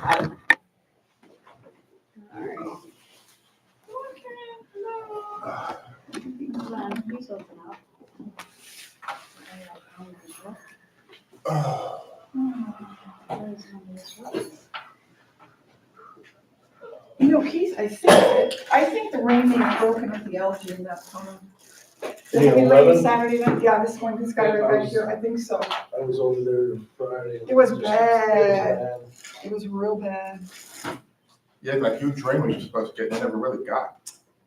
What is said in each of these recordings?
Hold on, please open up. You know, Keith, I think the rain may have broken up the algae in that pond. Does it rain Saturday night? Yeah, this one, this guy right here, I think so. I was over there Friday. It was bad. It was real bad. Yeah, that huge rain we were supposed to get, they never really got.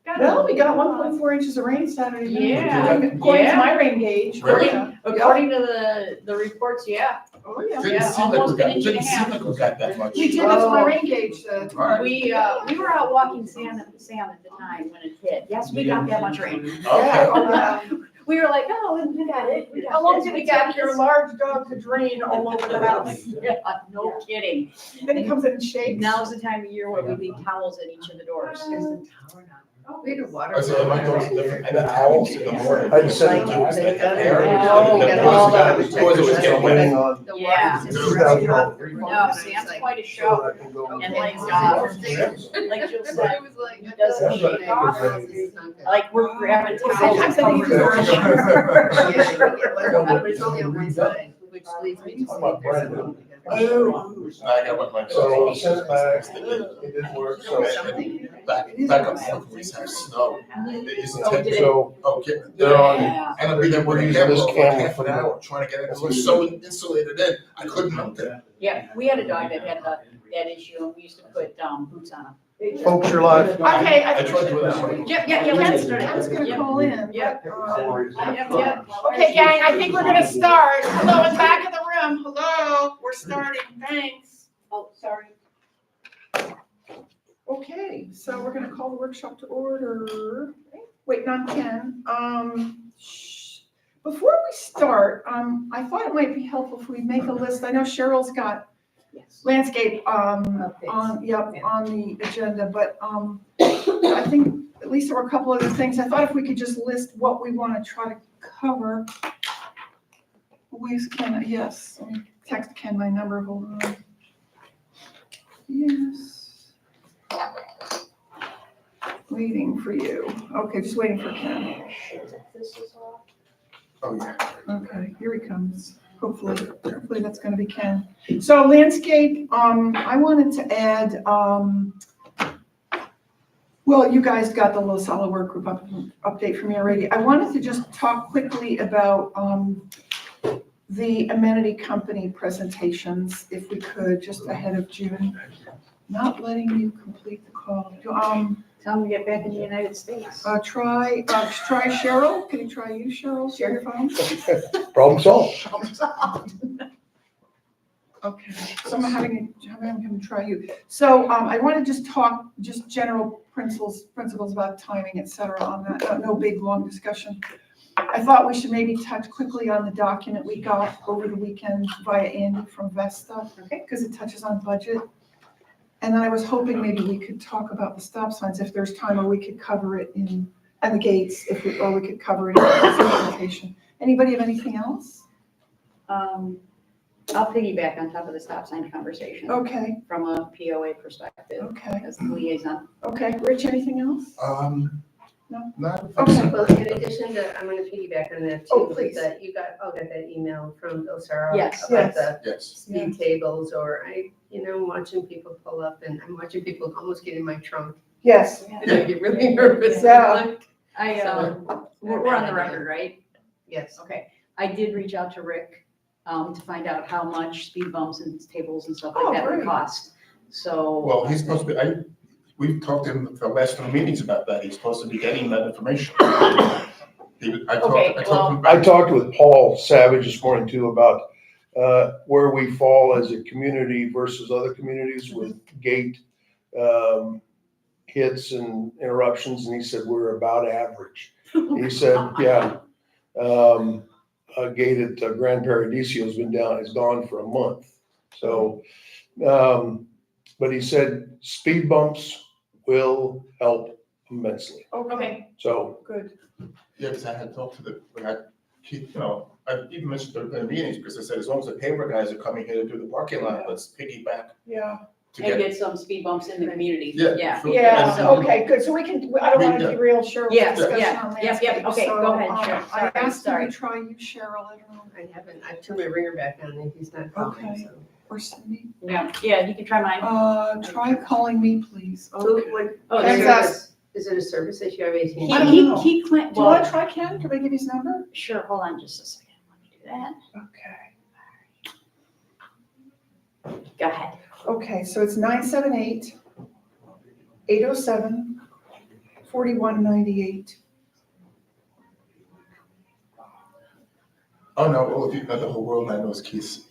Well, we got 1.4 inches of rain Saturday night. Yeah. According to my rain gauge. Really? Yeah. According to the reports, yeah. Oh, yeah. Didn't seem like we got, didn't seem like we got that much. We did, that's what my rain gauge said. Right. We were out walking Sam at the time when it hit. Yes, we got that much rain. Okay. Oh, yeah. We were like, oh, we got it. We got How long this, did we it got take your this. large dog to drain all over the house? Yeah, no kidding. Then he comes in and shakes. Now's the time of year where we leave towels at each of the doors. We had a water. I said, my dogs are different, and the owls in the morning. I just said- It was like that Oh, air. get all that. The boys always get wet. The Yeah. water's just No, rushing off. No, Sam's quite a show. And like, like Jill said, It was like, he doesn't shake shake off. off. Like we're grabbing towels. Sometimes I think covered he's in Yeah, water. you get like, but it's only on one side, which leads me to sleep or something. I got what my. So I sent it back, it didn't work, so. Back up north, we used to have snow. It used to take, So okay. they're on, Yeah. And I'd be there We're working using there this for camera half for an the- hour, trying to get it, it was so insulated in, I couldn't mount it. Yeah, we had a dog that had that issue and we used to put boots on him. folks, you're live. Okay, I tried to do that. Yeah, let's start. I was gonna call in. Yeah. but, Okay, gang, I think we're gonna start. Hello, in the back of the room. Hello, we're starting. Thanks. Oh, sorry. Okay, so we're gonna call the workshop to order. Wait, not Ken. Before we start, I thought it might be helpful if we make a list. I know Cheryl's got Yes. landscape, on the agenda, but, I think at least there were a couple other things. I thought if we could just list what we want to try to cover. Where's Ken? Yes, let me text Ken my number, hold on. Yes. Waiting for you. Okay, just waiting for Ken. This is off. Oh, yeah. Okay, here he comes. Hopefully that's gonna be Ken. So landscape, I wanted to add, well, you guys got the low solid work group update from me already. I wanted to just talk quickly about, the amenity company presentations, if we could, just ahead of June. Not letting you complete the call. Tell him to get back in the United States. Try Cheryl. Can you try you, Cheryl? Share your phone. Problem solved. Okay, so I'm having him try you. So I want to just talk, just general principles about timing, et cetera, on that. No big, long discussion. I thought we should maybe touch quickly on the document we got over the weekend via Andy from Vesta, okay? Because it touches on budget. And then I was hoping maybe we could talk about the stop signs if there's time, or we could cover it in, and the gates, or we could cover it in the presentation. Anybody have anything else? I'll piggyback on top of the stop sign conversation Okay, from a POA perspective okay, as the liaison. okay. Rich, anything else? No? Not. Okay. Well, in addition to, I'm gonna piggyback on that too. Oh, please. That you got that email from Bill Sarah. Yes. About Yes. the Yes. speed tables, or I'm watching people pull up, and I'm watching people almost get in my trunk. Yes. And I get really nervous. Yeah. We're on the record, right? Yes. Okay. I did reach out to Rick to find out how much speed bumps and tables and stuff Oh, like that would great. cost. So. Well, he's supposed to be, we've talked to him for the last 2 meetings about that, he's supposed to be getting that information. I talked with Paul Savage this morning too about where we fall as a community versus other communities with gate hits and interruptions, and he said we're about average. He said, yeah, a gate at Grand Paradiso is gone for a month. So, but he said speed bumps will help immensely. Okay, So good. Yeah, because I had talked to I even mentioned the meetings, because I said, as long as the paper guys are coming here to do the parking lot, let's piggyback Yeah. to And get, get some speed bumps in the community. Yeah, sure. Yeah, And- okay, good, so we can, I don't want to Yeah. derail Cheryl's Yeah, discussion yeah, on yep, landscape. yep, okay, So, go ahead, Cheryl. I Sorry, asked him sorry. to try you, Cheryl, I don't know, I haven't, I turned my ringer back on and he's not calling, Okay. so. or Cindy. Yeah, you can try mine. Try calling me, please. Who, Okay. what, Oh, Thanks, service, is it a service issue? I have AT&T. I don't know. He Do you want well, to try Ken? Can I give you his number? sure, hold on just a second. Let me do that. Okay. Go ahead. Okay, so it's 978-807-4198. oh no, well, if you know, the whole world now knows Ken's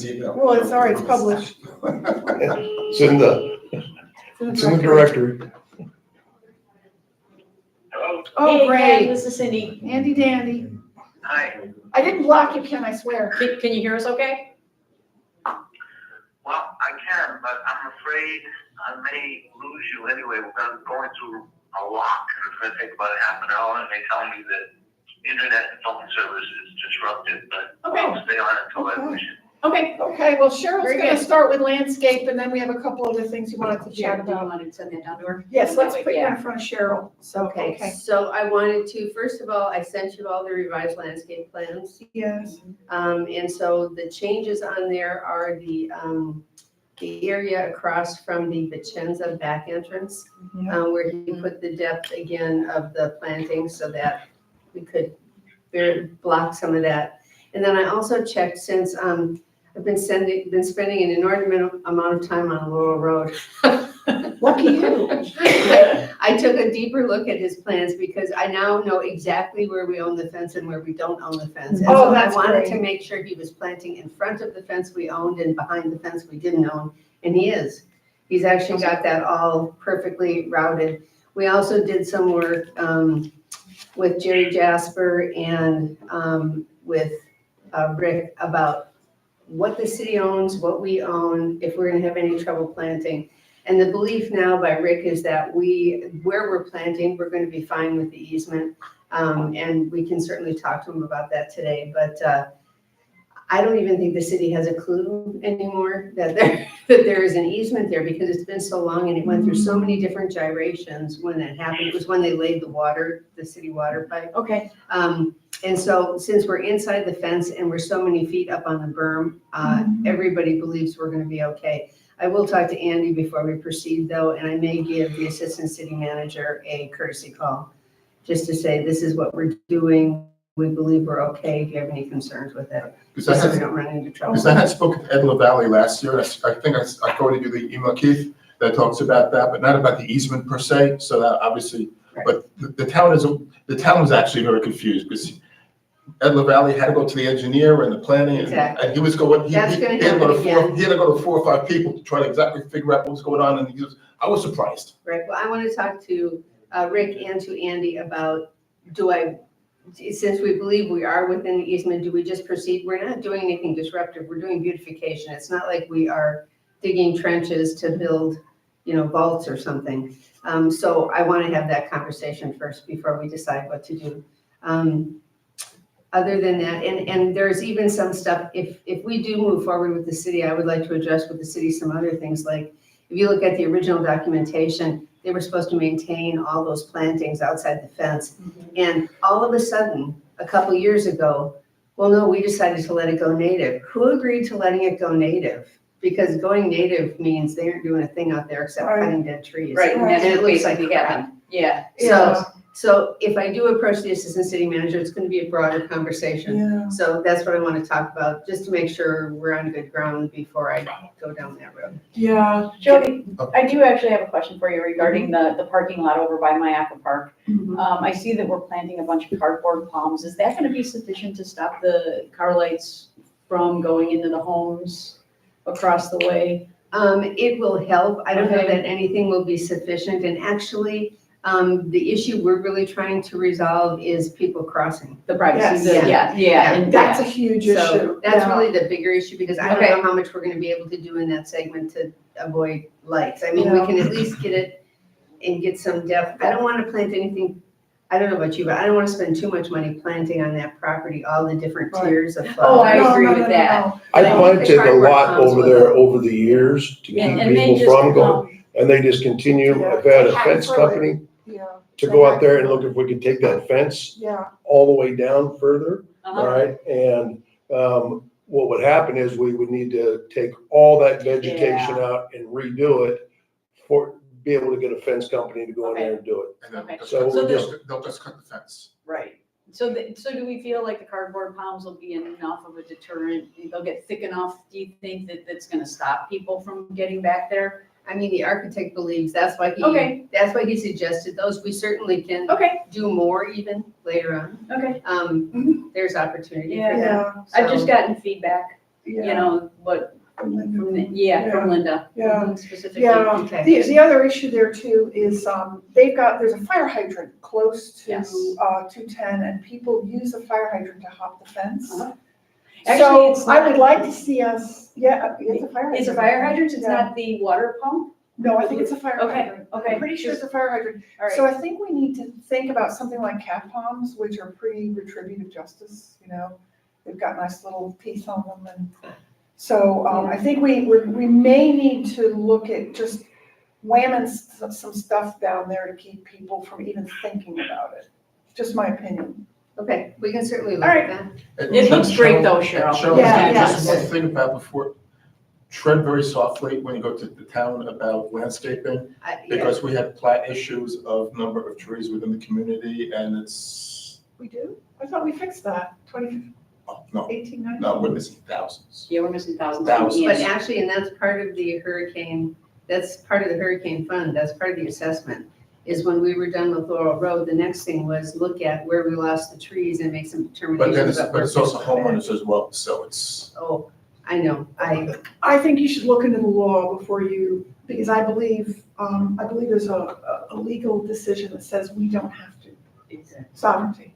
email. Well, it's all right, it's published. It's in the directory. Hello? Oh, Hey, Ken, great. this is Cindy. Handy dandy. Hi. I didn't block you, Ken, I swear. Can you hear us okay? Well, I can, but I'm afraid I may lose you anyway. We're going through a lock, and it's going to take about a half an hour, and they tell me that internet and phone service is disrupted, but Okay. I'll stay on until I lose you. Okay. Okay, well, Cheryl's Very gonna good. start with landscape, and then we have a couple other things you wanted to Yeah, chat do you about. want to send that down to her? Yes, let's That way, put you yeah. in front of Cheryl, so, Okay, okay. so I wanted to, first of all, I sent you all the revised landscape plans. Yes, And so the changes on there are the area across from the Vicenza back entrance, yeah, where he put the depth again of the planting so that we could block some of that. And then I also checked, since I've been spending an inordinate amount of time on Laurel Road. lucky you. I took a deeper look at his plans because I now know exactly where we own the fence and where we don't own the fence. And Oh, so that's I wanted to great. make sure he was planting in front of the fence we owned and behind the fence we didn't own, and he is. He's actually got that all perfectly routed. We also did some work with Jerry Jasper and with Rick about what the city owns, what we own, if we're gonna have any trouble planting. And the belief now by Rick is that where we're planting, we're gonna be fine with the easement. And we can certainly talk to him about that today, but I don't even think the city has a clue anymore that there is an easement there, because it's been so long and it went through so many different gyrations when that happened. It was when they laid the city water pipe. Okay. And so since we're inside the fence and we're so many feet up on the berm, everybody believes we're gonna be okay. I will talk to Andy before we proceed though, and I may give the assistant city manager a courtesy call, just to say, this is what we're doing. We believe we're okay. Do you have any concerns with it? Because Just so we I don't run into trouble. had spoken to Ed LaValle last year, and I think I forwarded you the email, Keith, that talks about that, but not about the easement per se, so that obviously, but the town was actually very confused, because Ed LaValle had to go to the engineer and the planning, Exactly. and he was going, he had That's gonna to go to happen he had to go to 4 or 5 people to try to exactly figure out what was going on, and I was surprised. Right, well, I want to talk to Rick and to Andy about, since we believe we are within the easement, do we just proceed? We're not doing anything disruptive, we're doing beautification. It's not like we are digging trenches to build, vaults or something. So I want to have that conversation first before we decide what to do. Other than that, and there's even some stuff, if we do move forward with the city, I would like to address with the city some other things, like if you look at the original documentation, they were supposed to maintain all those plantings outside the fence. And all of a sudden, a couple years ago, well, no, we decided to let it go native. Who agreed to letting it go native? Because going native means they aren't doing a thing out there except Right. cutting dead trees. Right, and that's And it what looks like basically crap. happened. Yeah. So if I do approach the assistant city manager, it's gonna be a broader conversation. Yeah. So that's what I want to talk about, just to make sure we're on good ground before I go down that road. Yeah. Jody, I do actually have a question for you regarding the parking lot over by my Aqua Park. Mhm. I see that we're planting a bunch of cardboard palms. Is that gonna be sufficient to stop the car lights from going into the homes across the way? It will help. I don't know Okay. that anything will be sufficient, and actually, the issue we're really trying to resolve is people crossing. The privacy, Yes. yeah, and That's a huge issue. So that's Yeah. really the bigger issue, because I don't Okay. know how much we're gonna be able to do in that segment to avoid lights. I mean, we Yeah. can at least get it and get some depth. I don't wanna plant anything, I don't know about you, but I don't want to spend too much money planting on that property, all the different Right. tiers of Oh, flowers. I No, agree no, with no, no, that. no. I Like, planted the a cardboard lot palms over with there them. over the years to keep And they people just, from going, and they just continue. Yeah, I've had a hack fence through company Yeah, to go out there and look if we could take that fence yeah, all the way down further, Uh-huh. all right? And, what would happen is we would need to take all that vegetation out and redo it for, be able to get a fence company to go in there and do it. And then Okay. So So they'll just cut the fence. Right. So, so do we feel like the cardboard palms will be enough of a deterrent? They'll get thick enough? Do you think that that's gonna stop people from getting back there? I mean, the architect believes that's why Okay. he suggested those. We certainly can Okay, do more even later on. okay. There's opportunity for Yeah. that. yeah, I've just So- gotten feedback, you yeah. know, what, from, from Yeah. Linda. Yeah. Specifically. Yeah, Okay. the other issue there too is, there's a fire hydrant close to, Yes. 210, and people use the fire hydrant to hop the fence. Uh-huh. Actually, So it's I would not- like to see us, it's a fire hydrant. It's a fire hydrant, it's Yeah. not the water pump? No, I think it's a fire Okay, hydrant. okay. I'm pretty sure it's a fire hydrant. All right. So I think we need to think about something like cat palms, which are pretty retributive justice, you know? They've got nice little teeth on them, and so, I think we may need to look at just whamming some stuff down there to keep people from even thinking about it. Just my opinion. Okay, we can certainly look All at right. that. It looks great though, Cheryl. Cheryl, Yeah, just yes. one thing about before, tread very softly when you go to the town about landscaping, Yeah. because we had plat issues of number of trees within the community, and it's, We do? I thought we fixed that, 18, 19. no, we're missing thousands. Yeah, we're missing thousands. Thousands. But Yes. actually, and that's part of the hurricane fund, that's part of the assessment, is when we were done with Laurel Road, the next thing was look at where we lost the trees and make some But then determinations it's, about but where. it's also homeowners as well, so it's, Oh, I know, I think you should look into the law before you, because I believe there's a legal decision that says we don't have to, sovereignty.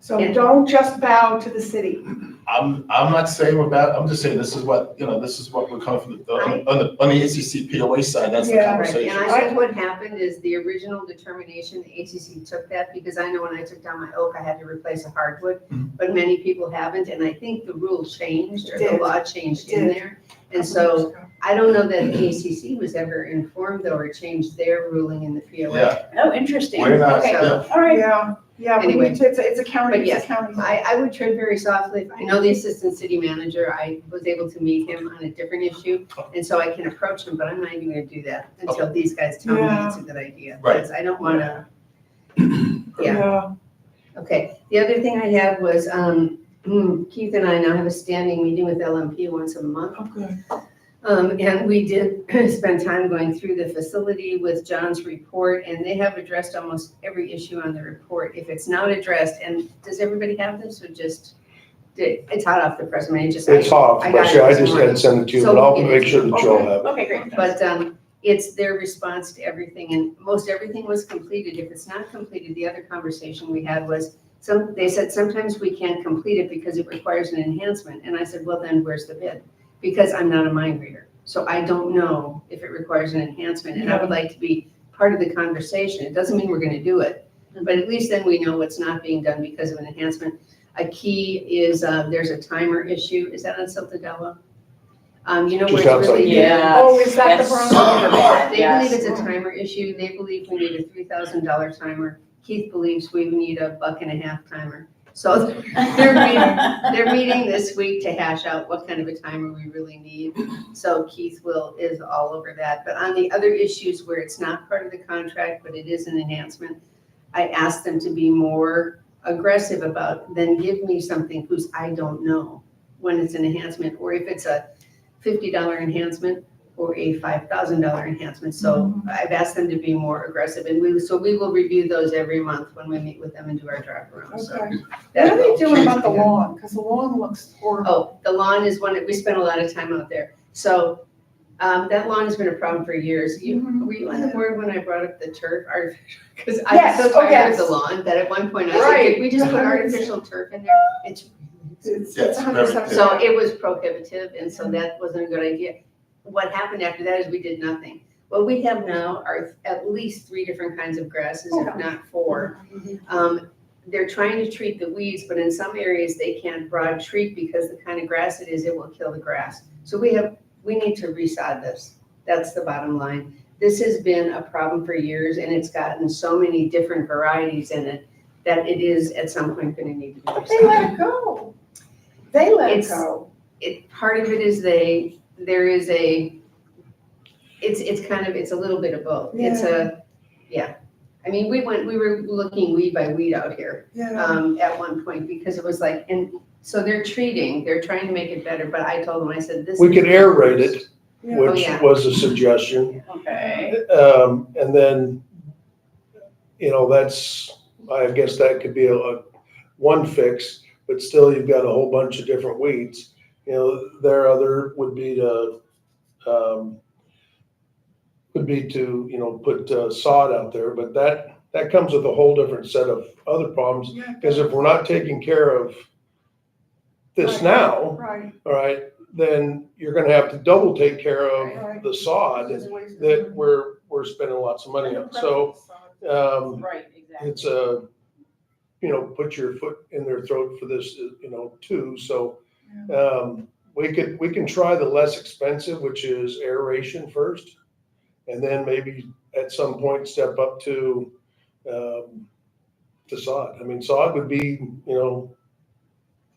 So Yeah. don't just bow to the city. I'm not saying about, I'm just saying this is what, this is what we're coming from, on the ACC POA side, that's the Yeah. right, conversation. and I think what happened is the original determination, the ACC took that, because I know when I took down my oak, I had to replace a hardwood, Mhm. but many people haven't, and I think the rule changed, or the Did. law changed in Did. there. And so, I don't know that the ACC was ever informed though, or changed their ruling in the POA. Yeah, Oh, interesting. we're not, Okay, yeah. all right. Yeah, we Anyway. need to, it's a county, But it's yes, a county. I would tread very softly. I know the assistant city manager, I was able to meet him on a different issue, and so I can approach him, but I'm not even gonna do that until these guys tell me Yeah. it's a good idea. Right. Because I don't wanna, yeah. Yeah, Okay, the other thing I had was, Keith and I now have a standing meeting with LMP once a month. okay. And we did spend time going through the facility with John's report, and they have addressed almost every issue on the report. If it's not addressed, and does everybody have this, or just, it's hot off the press, I mean, it just. It's off, I but got yeah, it I this just morning. had sent it to you, So but I'll we'll get make it. sure that you'll have it. Okay, great. But it's their response to everything, and most everything was completed. If it's not completed, the other conversation we had was, they said sometimes we can't complete it because it requires an enhancement. And I said, well, then where's the bid? Because I'm not a mind reader. So I don't know if it requires an enhancement, and I would like to be part of the conversation. It doesn't mean we're gonna do it, but at least then we know what's not being done because of an enhancement. A key is, there's a timer issue. Is that on Siltadella? You know, where Just it's outside. really. Yeah. Oh, is that the That's problem? super bad, They yes. believe it's a timer issue. They believe we need a $3,000 timer. Keith believes we need a $1.50 timer. So they're meeting this week to hash out what kind of a timer we really need. So Keith is all over that. But on the other issues where it's not part of the contract, but it is an enhancement, I asked them to be more aggressive about, then give me something whose I don't know when it's an enhancement, or if it's a $50 enhancement or a $5,000 enhancement. So I've asked them to be more aggressive, and we will review those every month when we meet with them and do our draft round. So Okay. What that are they will doing change about the again. lawn? Because the lawn looks horrible. Oh, the lawn is one that we spent a lot of time out there. So that lawn has been a problem for years. Mhm. Were you on the board when I brought up the turf artificial? Because Yes, I'm so oh, tired yes. of the lawn that at one point I said, Right. "Could we just put artificial turf in there?" It's It's Yes, 170. So it was prohibitive, and so that wasn't a good idea. What happened after that is we did nothing. What we have now are at least 3 different kinds of grasses, if not 4. They're trying to treat the weeds, but in some areas they can't broad treat because the kind of grass it is, it will kill the grass. So we need to resod this. That's the bottom line. This has been a problem for years, and it's gotten so many different varieties in it that it is at some point gonna need to be But they let resodded. it go. They let it It's- go. Part of it is it's a little bit of both. I mean, we were looking weed by weed out here, Yeah. at one point, because it was like, and so they're trying to make it better, but I told them, I said, this. We could aerate it, Yeah. Oh, which yeah. was a suggestion. Okay. And then, I guess that could be one fix, but still you've got a whole bunch of different weeds. Their other would be to, put sod out there, but that comes with a whole different set of other problems. Yeah. Because if we're not taking care of this Right. now, Right. all right, then you're gonna have to double take care Right. of the sod This is wasted that money. we're spending lots of money on. So, Right, exactly. it's put your foot in their throat for this, too. So, we can try the less expensive, which is aeration first. And then maybe at some point step up to sod. I mean, sod would be,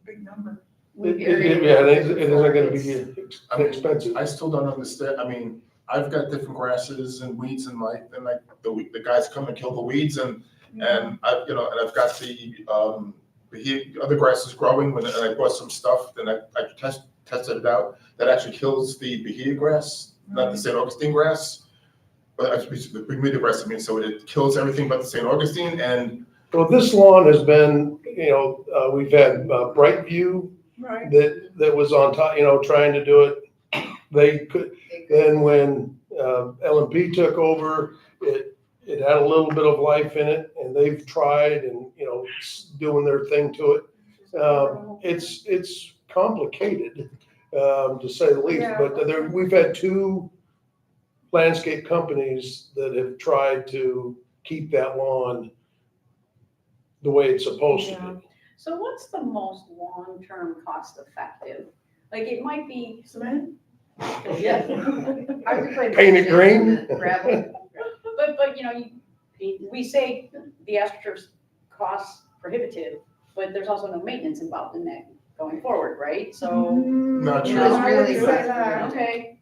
Big number. We've it aerated isn't gonna it's- be expensive. I still don't understand, I mean, I've got different grasses and weeds and the guys come and kill the weeds and I've got the other grasses growing and I bought some stuff, then I tested it out, that actually kills the Bahia grass, not the St. Augustine grass. But actually, the Bermuda grass, so it kills everything but the St. Augustine, and Well, this lawn has been, we've had Brightview Right. that was on top, trying to do it. They could, then when L&P took over, it had a little bit of life in it, and they've tried and, doing their thing to it. It's complicated, to say the least, Yeah. but we've had 2 landscape companies that have tried to keep that lawn the way it's supposed to be. So what's the most long-term cost effective? Like, it might be, Cement? yeah, I would play Paint it green? gravel. but, we say the astroturf's cost prohibitive, but there's also no maintenance involved in that going forward, right? So, Not It true. was I really wouldn't say that. okay.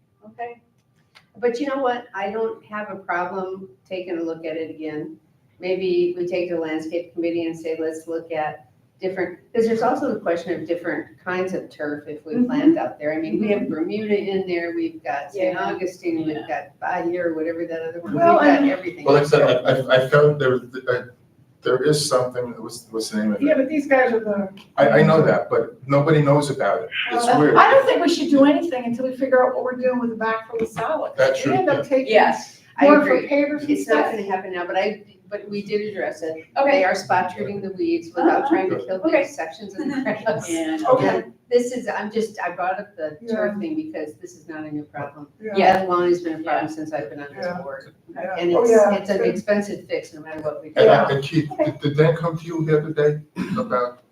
But you know what? I don't have a problem taking a look at it again. Maybe we take the landscape committee and say, let's look at different, because there's also the question of different kinds of turf if we plant out there. I mean, we have Bermuda in there, we've got St. Yeah. Augustine, we've got Bahia or whatever that other one, we've Well, got and- everything. well, like I said, I found there is something, what's the name of Yeah, it? but these guys are the. I know that, but nobody knows about it, it's weird. I don't think we should do anything until we figure out what we're doing with the backfill of solids. That's true, We end yeah. up taking Yes, I more for agree. pavers and It's not stuff. gonna happen now, but we did address it. Okay. They are spot treating the weeds without trying to kill Okay. big sections of the grass. and, Okay. And this is, I brought up the turf thing because this is not a new problem. Yeah. That lawn has been a problem since I've been on this Yeah. board. Yeah. And Oh, yeah. it's an expensive fix no matter what we do. And Keith, did Dan come to you the other day about,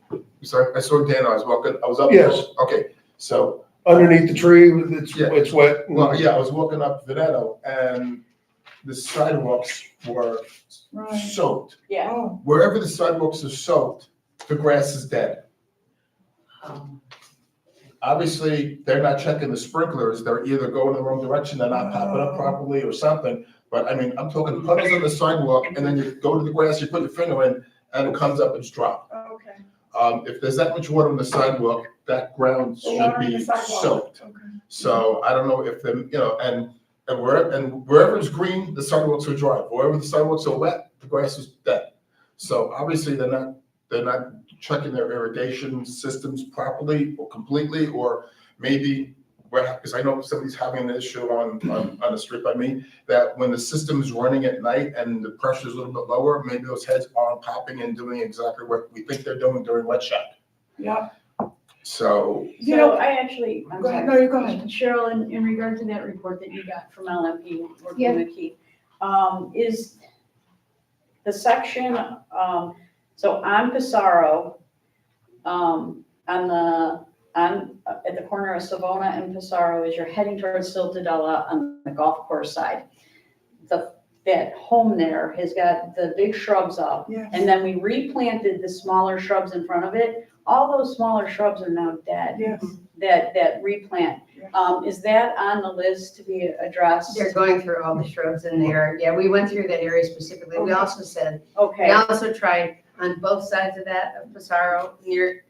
sorry, I saw Dan, I was up. Yes. Okay, so, Underneath the tree, Yeah. it's wet. well, yeah, I was walking up Veneto and the sidewalks were Right. soaked. yeah. Oh, Wherever the sidewalks are soaked, the grass is dead. Obviously, they're not checking the sprinklers, they're either going in the wrong direction, they're not popping up properly or something. But I mean, I'm talking puddles on the sidewalk, and then you go to the grass, you put your finger in, and it comes up, it's dropped. okay. If there's that much water on the sidewalk, that ground The should water in the be sidewalk. soaked. Okay. So I don't know if and wherever it's green, the sidewalks are dry. Wherever the sidewalks are wet, the grass is dead. So obviously, they're not checking their irrigation systems properly or completely, or maybe, because I know somebody's having an issue on the street by me, that when the system's running at night and the pressure's a little bit lower, maybe those heads aren't popping and doing exactly what we think they're doing during wet shot. Yeah. So, You So know, I actually, I'm go ahead, sorry. no, you go ahead. Cheryl, in regard to that report that you got from LMP, Yeah. working with Keith, is the section, so on Pissarro, at the corner of Savona and Pissarro, as you're heading towards Siltadella on the golf course side, that home there has got the big shrubs up. Yes. And then we replanted the smaller shrubs in front of it. All those smaller shrubs are now dead. Yes. That replant. Yes. Is that on the list to be addressed? They're going through all the shrubs in there. Yeah, we went through that area specifically. We Okay. also said, we Okay, also tried on both sides of that, of Pissarro, near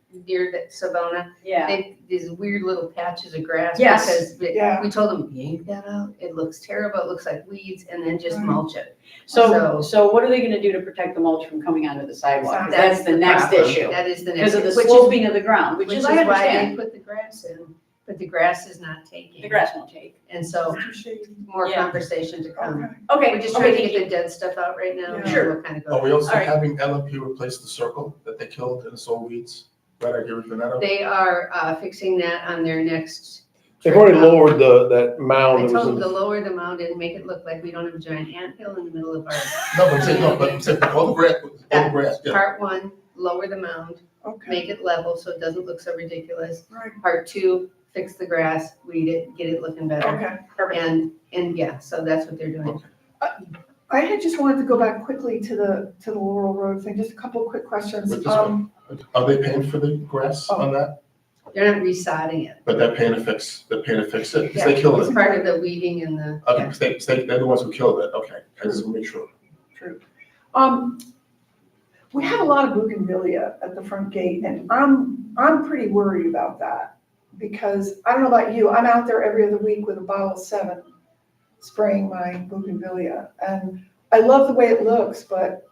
the Savona, yeah, these weird little patches of grass. Yes. Because Yeah. we told them, yank that out. It looks terrible. It looks like weeds, and then just Right. mulch it. so what are they gonna do to protect the mulch from coming onto the sidewalk? 'Cause that's the next problem. issue. That is the next. Because of the which is- sloping of the ground, which is, I why understand, they put the grass in, but the grass is not taking. the grass won't take. And so Too shady. more Yeah. conversation to come. Okay. Okay, We're just trying to thank get you. the dead stuff out right now. Yeah. and Sure. we'll kind of are go. we also All right. having LMP replace the circle that they killed and it's all weeds? Right, I agree with Veneto. They are fixing that on their next. They've already lowered that mound I that was told in them to the. lower the mound and make it look like we don't have a giant anthill in the middle of our. No, but I'm saying all the grass, yeah. Part one, lower the mound, Okay, make it level so it doesn't look so ridiculous. right, Part two, fix the grass, weed it, get it looking better. okay. Perfect. And yeah, so that's what they're doing. I had just wanted to go back quickly to the Laurel Road thing, just a couple quick questions. Wait, just Are they paying for the grass on that? They're not resodding it. But they're paying to fix it, because Yeah, they killed it's it. part of the weeding and the. Okay, because they're the ones who killed it, okay, I just want to make sure. True. We have a lot of bougainvillea at the front gate, and I'm pretty worried about that. Because, I don't know about you, I'm out there every other week with a bottle of 7, spraying my bougainvillea. And I love the way it looks, but,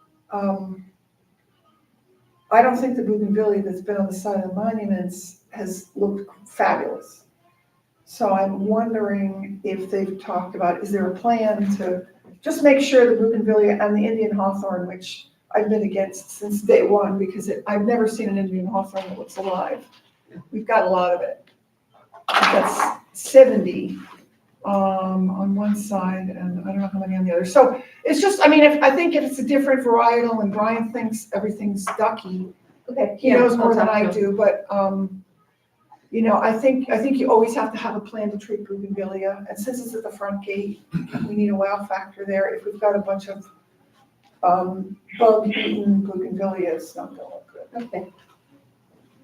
I don't think the bougainvillea that's been on the side of the monuments has looked fabulous. So I'm wondering if they've talked about, is there a plan to just make sure the bougainvillea and the Indian hawthorn, which I've been against since day one, because I've never seen an Indian hawthorn that looks alive. We've got a lot of it. That's 70 on one side, and I don't know how many on the other. So it's just, I mean, I think if it's a different varietal and Brian thinks everything's ducky, Okay. he knows more than I do, but, you know, I think you always have to have a plan to treat bougainvillea, and since it's at the front gate, we need a wow factor there. If we've got a bunch of bug-eaten bougainvillea, it's not gonna look good. Okay,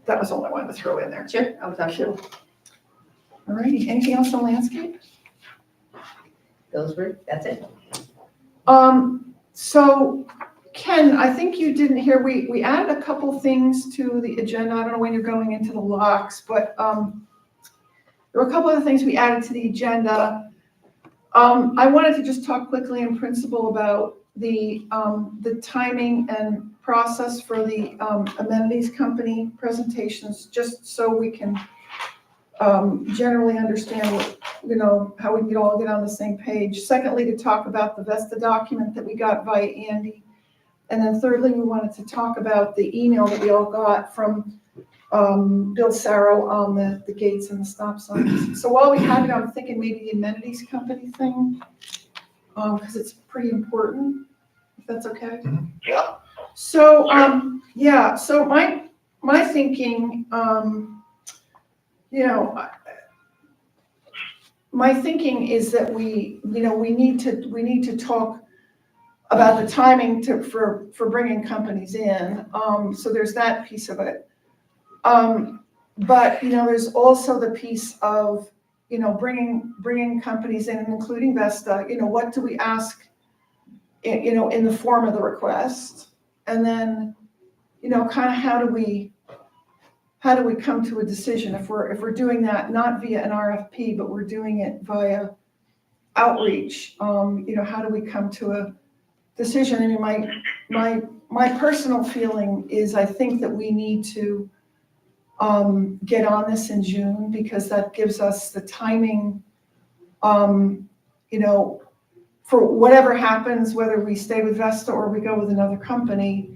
That was all I wanted to throw in there. sure, I'll talk to you. All righty, anything else on landscape? That's it. So Ken, I think you didn't hear, we added a couple things to the agenda. I don't know when you're going into the locks, but there were a couple of things we added to the agenda. I wanted to just talk quickly in principle about the timing and process for the amenities company presentations, just so we can generally understand what, you know, how we can all get on the same page. Secondly, to talk about the Vesta document that we got via Andy. And then thirdly, we wanted to talk about the email that we all got from Bill Sarro on the gates and the stop signs. So while we have it, I'm thinking maybe the amenities company thing, because it's pretty important, if that's okay. Yeah. So, yeah, so my thinking, you know, my thinking is that we need to talk about the timing for bringing companies in. So there's that piece of it. But, you know, there's also the piece of, you know, bringing companies in, including Vesta. You know, what do we ask, you know, in the form of the request? And then, you know, kind of how do we come to a decision if we're doing that not via an RFP, but we're doing it via outreach? You know, how do we come to a decision? I mean, my personal feeling is I think that we need to get on this in June, because that gives us the timing, you know, for whatever happens, whether we stay with Vesta or we go with another company.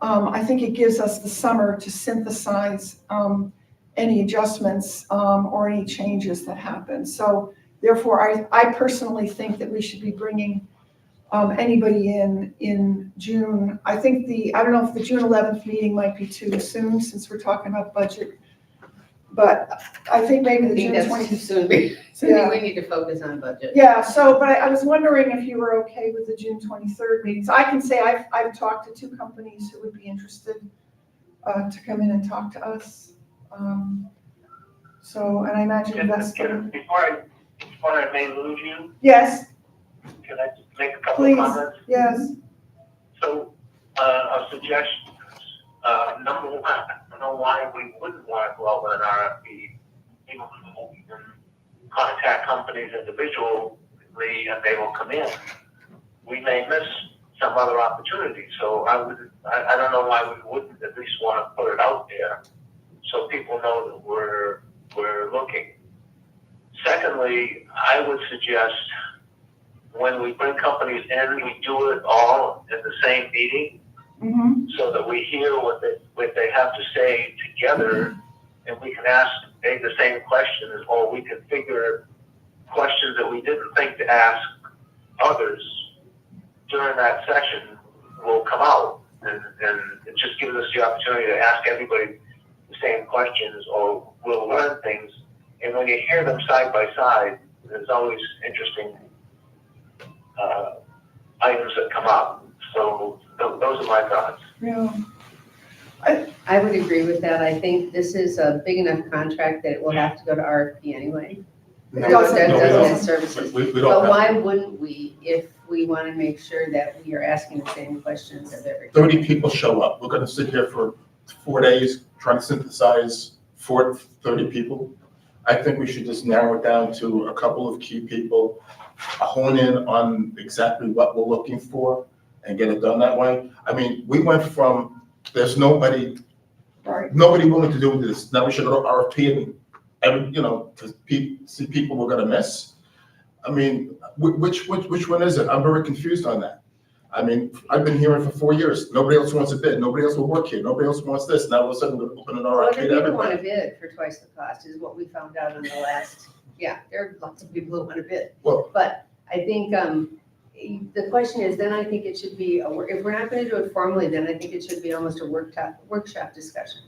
I think it gives us the summer to synthesize any adjustments, or any changes that happen. So therefore, I personally think that we should be bringing anybody in June. I think I don't know if the June 11th meeting might be too soon since we're talking about budget. But I think maybe I the think June that's too 20th. soon. I Yeah. think we need to focus on budget. Yeah, so, but I was wondering if you were okay with the June 23rd meetings. I can say I've talked to 2 companies who would be interested to come in and talk to us. So, and I imagine that's. Before I may lose you, Yes, can I just make a couple please, of comments? yes. So, a suggestion, number one, I don't know why we wouldn't want to go out with an RFP. People can contact companies individually and they will come in. We may miss some other opportunities, so I don't know why we wouldn't at least want to put it out there so people know that we're looking. Secondly, I would suggest when we bring companies in, we do it all in the same meeting Mm-hmm. so that we hear what they have to say together, and we can ask the same questions, or we can figure questions that we didn't think to ask others during that session will come out, and it just gives us the opportunity to ask everybody the same questions, or we'll learn things. And when you hear them side by side, there's always interesting items that come up. So those are my thoughts. Yeah. I would agree with that. I think this is a big enough contract that it will have to go to RFP anyway. It doesn't- That no, we doesn't don't. have services. We But don't have why wouldn't we if we want to make sure that we are asking the same questions of everybody? 30 people show up. We're gonna sit here for 4 days trying to synthesize 30 people. I think we should just narrow it down to a couple of key people, hone in on exactly what we're looking for and get it done that way. I mean, we went from, there's nobody willing to do this. Now we should go to RFP and to see people we're gonna miss. I mean, which one is it? I'm very confused on that. I mean, I've been hearing for 4 years, nobody else wants a bid, nobody else will work here, nobody else wants this. Now all of a sudden we're gonna open an Well, RFP the to people want to everybody. bid for twice the cost is what we found out in the last, there are lots of people who want to bid. Well- But I think, the question is, then I think it should be, if we're not going to do it formally, then I think it should be almost a workshop discussion.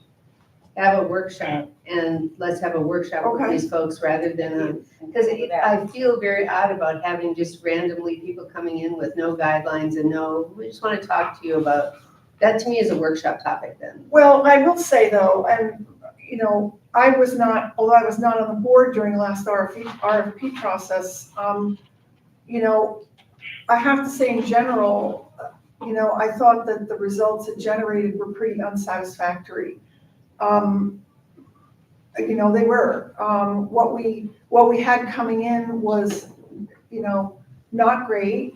Have a workshop and let's have a workshop with Okay. these folks rather than, because I feel very odd about having just randomly people coming in with no guidelines and we just want to talk to you about, that to me is a workshop topic then. Well, I will say though, and although I was not on the board during the last RFP process, I have to say in general, I thought that the results it generated were pretty unsatisfactory. They were. What we had coming in was, not great.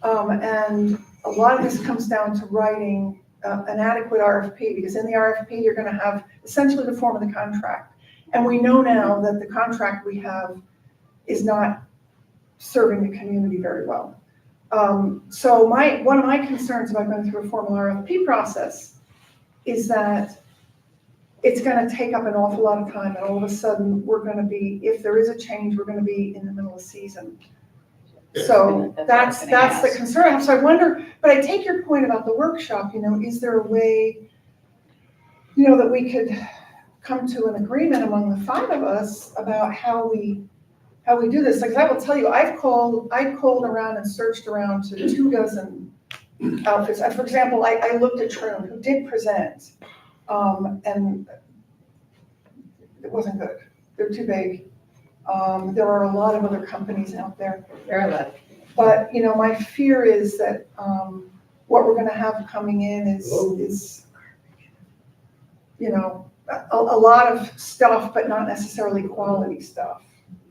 And a lot of this comes down to writing an adequate RFP, because in the RFP, you're gonna have essentially the form of the contract. And we know now that the contract we have is not serving the community very well. So one of my concerns about going through a formal RFP process is that it's gonna take up an awful lot of time, and all of a sudden, we're gonna be, if there is a change, we're gonna be in the middle of season. So that's the concern I have. So I wonder, but I take your point about the workshop, is there a way, that we could come to an agreement among the 5 of us about how we do this? Like, I will tell you, I called around and searched around to 24 outfits. For example, I looked at Troon, who did present, and it wasn't good. They're too big. There are a lot of other companies out there. There are a lot. But, my fear is that what we're gonna have coming in is a lot of stuff, but not necessarily quality stuff.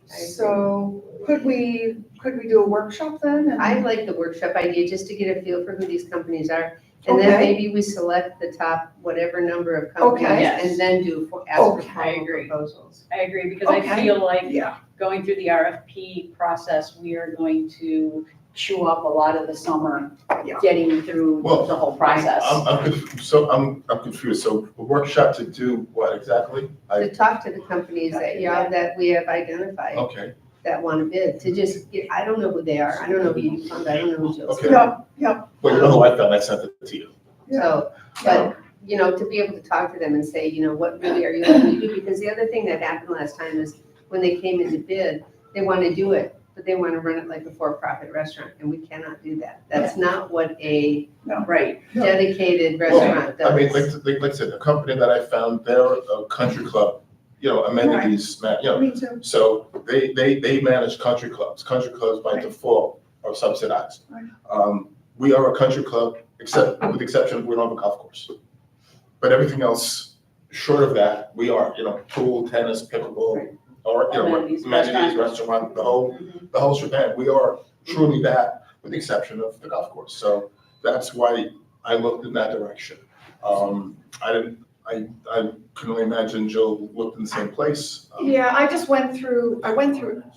So could we do a workshop then? I like the workshop idea just to get a feel for who these companies are. And then Okay. maybe we select the top whatever number of companies Okay. Yes. and then ask for Okay. I formal agree. proposals. I agree, because I Okay. feel like Yeah, going through the RFP process, we are going to chew up a lot of the summer Yeah. getting through Well, the whole process. I'm confused. So a workshop to do what exactly? To talk to the companies that we have identified Okay, that want to bid, to just, I don't know who they are, I don't know who you found, I don't know who Jill's. Okay. yeah, well, you know who I found, I sent it to you. yeah. So, but, to be able to talk to them and say, what really are you looking to do? Because the other thing that happened last time is when they came in to bid, they want to do it, but they want to run it like a for-profit restaurant, and we cannot do that. That's not what a Right, dedicated Well, restaurant does. I mean, like I said, the company that I found, they're a country club, amenities, Me too. so they manage country clubs. Country clubs by Right. default are subsidized. Right. We are a country club, with the exception of we don't have a golf course. But everything else, short of that, we are, pool, tennis, pickleball, Right. or, Amenities, amenities, restaurant, the whole shebang. We are truly that, with the exception of the golf course. So that's why I looked in that direction. I can only imagine Jill looked in the same place. Yeah, I went through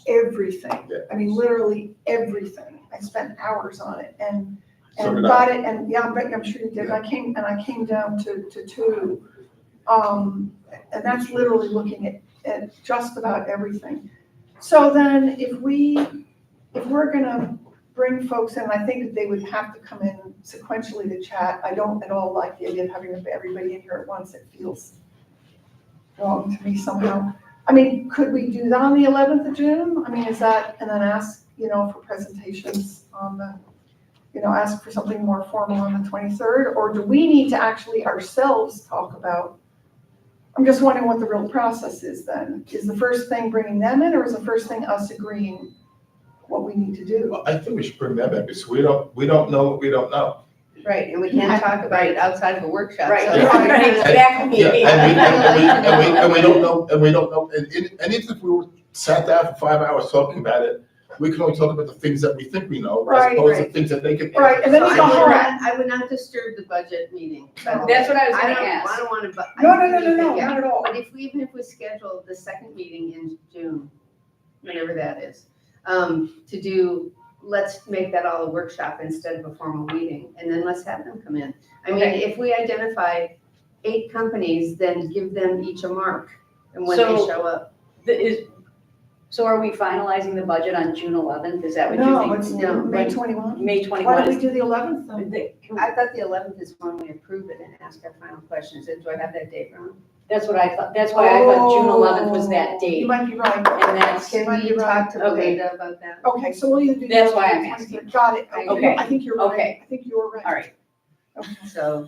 everything. Yeah. I mean, literally everything. I spent hours on it and So did got I. it, and yeah, I'm sure you did. I came down to two. And that's literally looking at just about everything. So then if we're gonna bring folks in, I think that they would have to come in sequentially to chat. I don't at all like the idea of having everybody in here at once. It feels wrong to me somehow. I mean, could we do that on the 11th of June? I mean, is that, and then ask, for presentations on the, ask for something more formal on the 23rd? Or do we need to actually ourselves talk about, I'm just wondering what the real process is then. Is the first thing bringing them in, or is the first thing us agreeing what we need to do? Well, I think we should bring that in, because we don't know what we don't know. Right, and we can't talk about it outside of a workshop. right, So- right, exactly. And we don't know, and even if we were sat down for 5 hours talking about it, we can only talk about the things that we think we know, as Right, opposed to right. things that they can. Right, and then So you go home. I would not disturb the budget meeting. No. That's what I was I gonna don't ask. want to, No, Yeah. not at all. But even if we schedule the second meeting in June, whenever that is, let's make that all a workshop instead of a formal meeting, and then let's have them come in. I mean, Okay. if we identify 8 companies, then give them each a mark, and when they So- show up. So are we finalizing the budget on June 11th? Is that what you No, think? it's No, May but- 21. May Why 21 don't we is do the 11th then? I thought the 11th is when we approve it and ask our final questions. Do I have that date wrong? That's what I thought, that's why I thought June 11th was that You date. might be right. And that's- Can Might we be right. talk to Okay. Belinda about that? Okay, so we'll either do. the That's why 11th I'm or asking. 23rd. Got it. Okay. I think you're right. Okay. I think you're right. All right, Okay. So,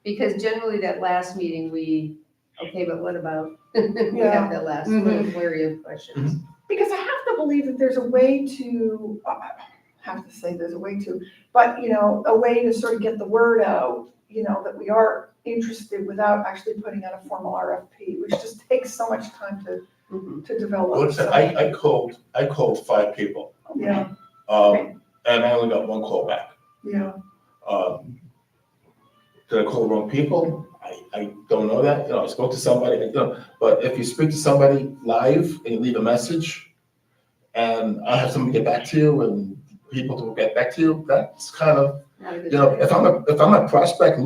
because generally that last meeting, but what about? We Yeah. have that last Mhm. flurry of questions. Because I have to believe that there's a way to, I have to say there's a way to, but, a way to sort of get the word out, that we are interested without actually putting out a formal RFP, which just takes so much time Mhm. to develop. Well, listen, So, I called 5 people, Yeah, and I only got 1 call back. yeah. Did I call the wrong people? I don't know that, I spoke to somebody, but if you speak to somebody live and you leave a message, and I have somebody get back to you, and people will get back to you, that's kind of, Not a good if I'm a prospect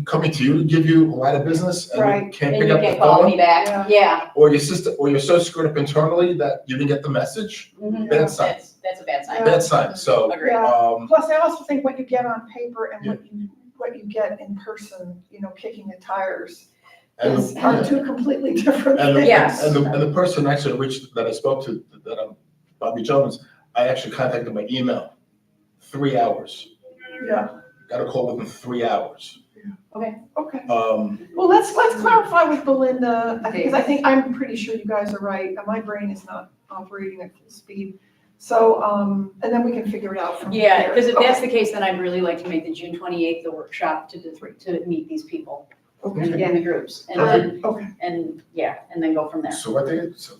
coming to you to give you a line of business, and you Right. can't and pick you up the can call me phone, back, yeah. or you're so screwed up internally that you didn't get the message, Mhm. bad sign, That's a bad sign. bad sign, so, Agreed. Yeah. Plus, I also think what you get on paper and what you get in person, kicking the tires, and are two completely different And the, things. Yes. and the person actually that I spoke to, Bobby Jones, I actually contacted by email, 3 hours. Yeah, Got a call within 3 hours. okay. Um, Well, let's clarify with Belinda, because I'm pretty sure you guys are right, and my brain is not operating at full speed. So, and then we can figure it out from there. Yeah, because if that's Okay. the case, then I'd really like to make the June 28th the workshop to meet these people Okay, in the groups. And then, okay, and then go from there. so what they, so,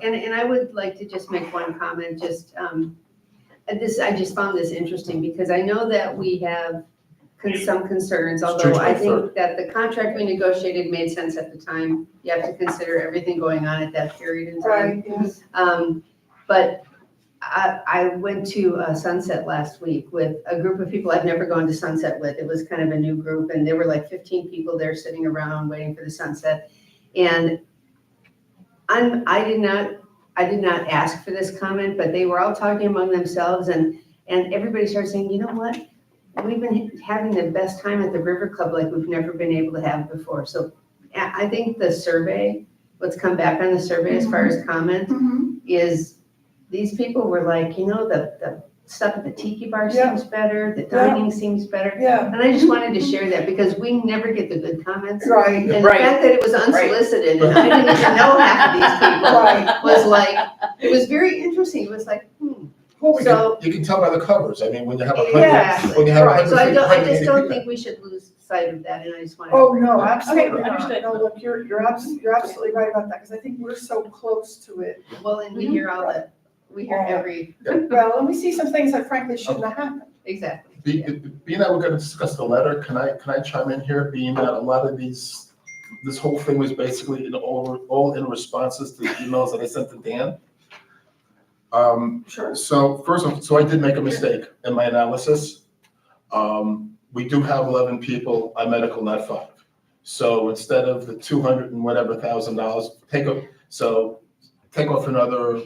And I would like to just make one comment, I just found this interesting, because I know that we have some concerns, although Streets I went think that the contract we negotiated made sense at the time. You have to consider everything going on at that period in time. Right, yes. But I went to Sunset last week with a group of people I've never gone to Sunset with. It was kind of a new group, and there were like 15 people there sitting around waiting for the sunset. And I did not ask for this comment, but they were all talking among themselves, and everybody started saying, you know what? We've been having the best time at the River Club like we've never been able to have before. So I think the survey, what's come back on the survey as far as comment is these people were like, you know, the stuff at the tiki bar seems better, the dining seems better. Yeah, And I just wanted to share that because we never get the good comments. right, And the Right. fact that it was unsolicited and I didn't even know half of these people right. was like, it was very interesting. It was like, Well, So- you can tell by the covers. I mean, when you have a Exactly. hundred, when you have a Right. hundred. So I just 180 don't people. think we should lose sight of that, and I just wanted. Oh, no, absolutely Okay, not. understood. No, look, you're absolutely right about that, because I think we're so close to it. Well, and we hear all that, we hear every, Well, and we see some things that frankly shouldn't have happened. exactly. Being that we're gonna discuss the letter, can I chime in here, being that a lot of this whole thing was basically all in responses to the emails that I sent to Dan? Sure. So first off, so I did make a mistake in my analysis. We do have 11 people on medical, not 5. So instead of the 200 and whatever $1,000, take off another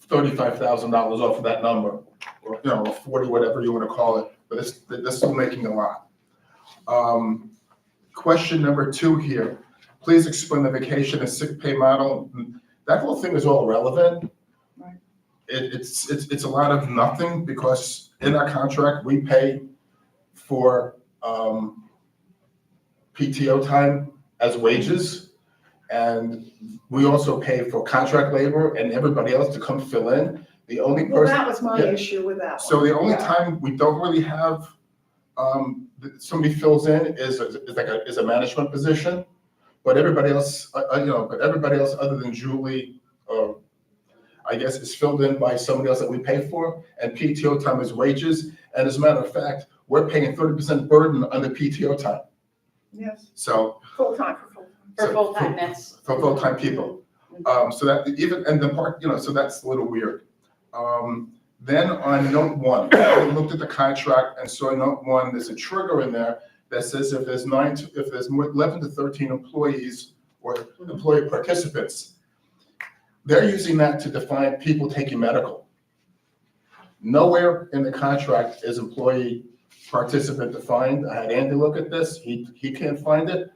$35,000 off of that number, or, 40, whatever you want to call it, but this is making a lot. Question number 2 here, please explain the vacation and sick pay model. That whole thing is all irrelevant. Right. It's a lot of nothing, because in our contract, we pay for PTO time as wages. And we also pay for contract labor and everybody else to come fill in. The only Well, person. that was my Yeah. issue with that one. So the only Yeah. time we don't really have, somebody fills in is a management position. But everybody else, other than Julie, I guess, is filled in by somebody else that we pay for, and PTO time is wages. And as a matter of fact, we're paying 30% burden on the PTO time. Yes, So full-time for full-time. For full-time, that's. for full-time people. So that even, and the part, so that's a little weird. Then on note 1, I looked at the contract and saw note 1, there's a trigger in there that says if there's 11 to 13 employees or employee participants, they're using that to define people taking medical. Nowhere in the contract is employee participant defined. I had Andy look at this, he can't find it.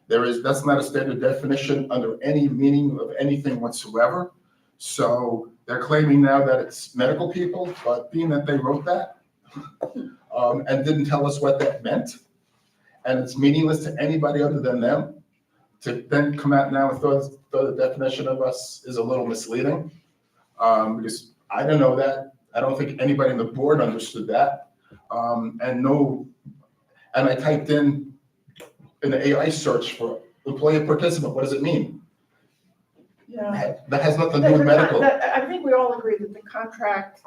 That's not a standard definition under any meaning of anything whatsoever. So they're claiming now that it's medical people, but being that they wrote that and didn't tell us what that meant, and it's meaningless to anybody other than them, to then come out now and throw the definition of us is a little misleading, because I didn't know that. I don't think anybody on the board understood that. And I typed in the AI search for employee participant, what does it mean? Yeah. That has nothing to do with medical. I think we all agree that the contract,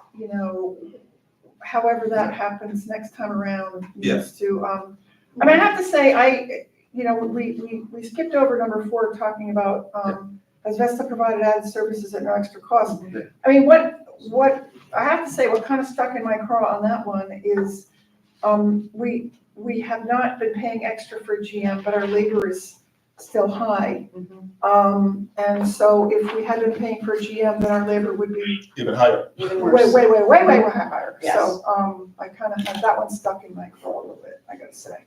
however that happens next time around needs to, I have to say, we skipped over number 4, talking about, has Vesta provided added services at no extra cost? Yeah. I mean, what, I have to say, what kind of stuck in my craw on that one is, we have not been paying extra for GM, but our labor is still high. And so if we had been paying for GM, then our labor would be Even higher. Even worse. way higher. Yes. So, I kind of had that one stuck in my craw a little bit, I gotta say.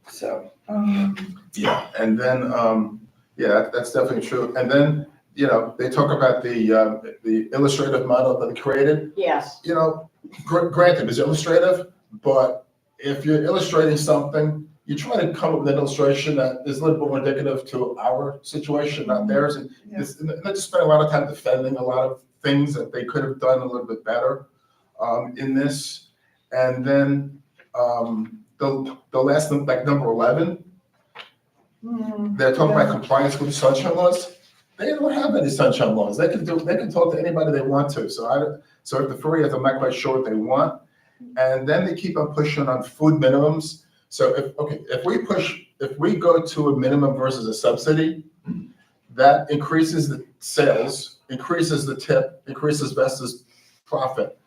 So, Yeah, and then, that's definitely true. And then, they talk about the illustrative model that they created. Yes. Granted, it's illustrative, but if you're illustrating something, you try to come up with an illustration that is a little bit more indicative to our situation, not theirs. And Yeah. they just spent a lot of time defending a lot of things that they could have done a little bit better in this. And then the last, like number 11, they're talking about compliance with the sunshine laws. They don't have any sunshine laws. They can talk to anybody they want to. So if the furry has, I'm not quite sure what they want. And then they keep on pushing on food minimums. So if we go to a minimum versus a subsidy, that increases the sales, increases the tip, increases Vesta's profit.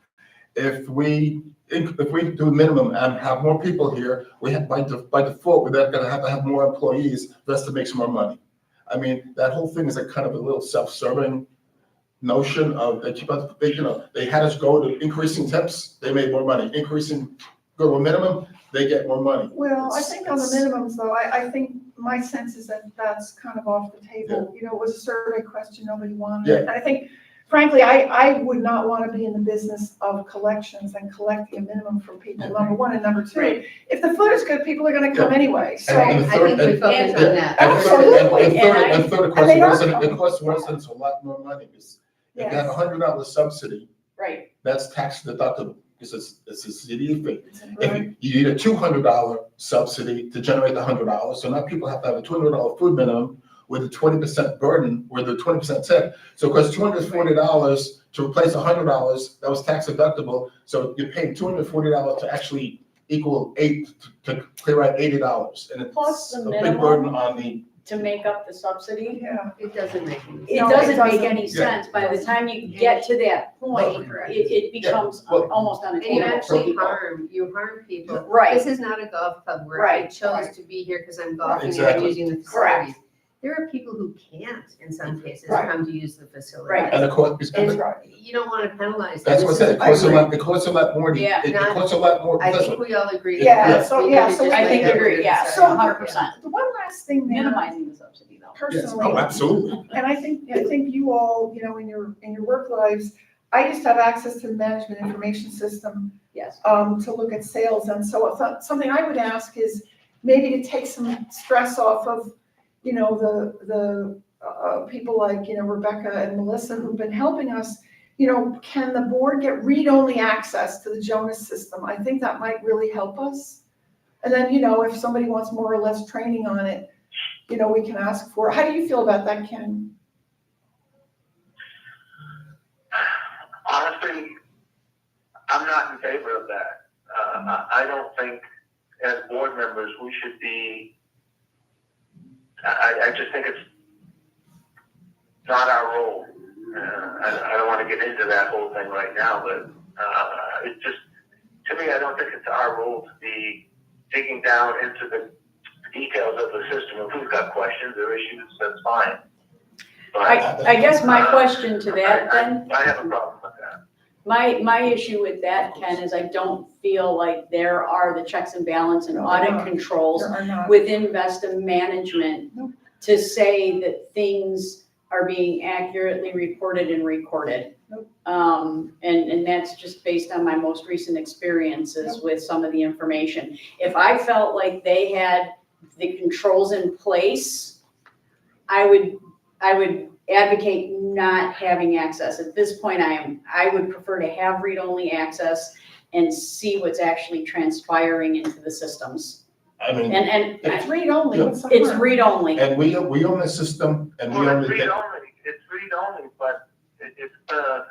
If we do a minimum and have more people here, we have by default, we're then gonna have to have more employees, Vesta makes more money. I mean, that whole thing is a kind of a little self-serving notion of, they had us go to increasing tips, they made more money, go to a minimum, they get more money. Well, I think on the minimums though, I think my sense is that that's kind of off the table. You know, it was a survey question, nobody wanted it. And I think, frankly, I would not want to be in the business of collections and collecting a minimum from people, number one, and number two. If the food is good, people are gonna come anyway, so. And the I think we focus on that. Absolutely. And third, And they are it costs residents a lot more money, because if you have Yes. $100 subsidy, Right, that's tax deductible, because it's a CDD fee. Right. If you need a $200 subsidy to generate the $100, so now people have to have a $200 food minimum with a 20% burden, with a 20% tip. So it costs $240 to replace $100 that was tax deductible. So you're paying $240 to actually equal to clear out $80. And Plus it's the a big minimum. burden on the, to make up the subsidy. Yeah. It doesn't make any sense. It No, it doesn't make doesn't. any sense. By the time you get to that point, Correct. it becomes well- almost And you unattainable for actually people. harm people. Right, This is not a golf club where I Right, chose right. to be here because I'm golfing and I'm Exactly. using the Correct. facilities. There are people who can't, in some cases, Right. come to use the facility. Right. and the cost, And That's right. you don't want to penalize them. that's what I This said, is- it costs a lot more, Yeah. it costs a lot more. I That's think what- we all agree. Yeah, Yeah. so, We yeah, could so. just I make think that agree, word yeah, decide. 100%. The one last thing there, Minimizing the subsidy though. Yes, personally. oh, absolutely. And I think you all, you know, in your work lives, I used to have access to the management information system, Yes, to look at sales. And so something I would ask is maybe to take some stress off of, you know, the people like, you know, Rebecca and Melissa who've been helping us. You know, can the board get read-only access to the Jonas system? I think that might really help us. And then, you know, if somebody wants more or less training on it, you know, we can ask for. How do you feel about that, Ken? Honestly, I'm not in favor of that. I don't think as board members, we should be, I just think it's not our role. I don't want to get into that whole thing right now, but it just, to me, I don't think it's our role to be digging down into the details of the system. If we've got questions or issues, that's fine. But I guess my question to that then, I have a problem with that. my issue with that, Ken, is I don't feel like there are the checks and balance and No, audit no. controls There are not. within Vesta management Nope. to say that things are being accurately reported and recorded. Nope. And that's just based on my most recent experiences with some of the information. If I felt like they had the controls in place, I would advocate not having access. At this point, I would prefer to have read-only access and see what's actually transpiring into the systems. I mean, And It's read-only, what's the it's harm? read-only. and we own the system, and we Well, own it's the. read-only, but it's gonna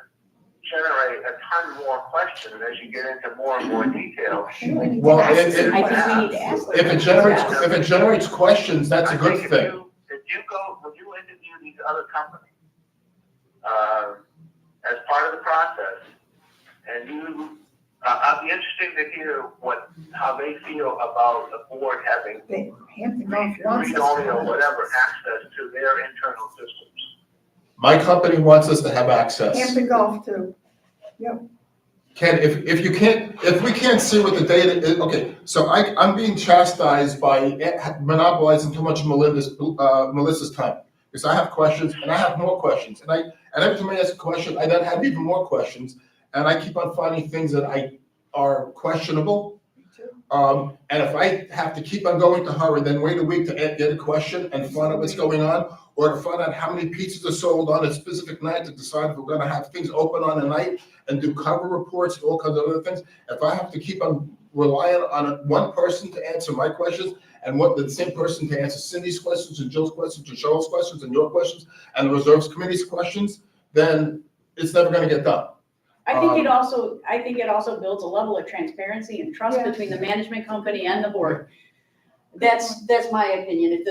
generate a ton more questions as you get into more and more detail. We need to Well, ask it- some I think we questions. need to ask. If it generates questions, that's a I good think thing. If you go, when you interview these other companies, as part of the process, and you, I'd be interested to hear how they feel about the board having Hampton Golf wants us read-only to or have it. whatever access to their internal systems. My company wants us to have access. Hampton Golf too. Ken, if we can't see what the data is, okay, so I'm being chastised by monopolizing too much of Melissa's time. Because I have questions and I have more questions. And every time I ask a question, I then have even more questions. And I keep on finding things that are questionable. And if I have to keep on going to her and then wait a week to get a question and find out what's going on, or to find out how many pizzas are sold on a specific night to decide if we're gonna have things open on a night and do cover reports and all kinds of other things, if I have to keep on relying on one person to answer my questions and the same person to answer Cindy's questions and Jill's questions and Cheryl's questions and your questions and the reserves committee's questions, then it's never gonna get done. I think it also builds a level of transparency and trust Yes. between the management company and the board. That's my opinion.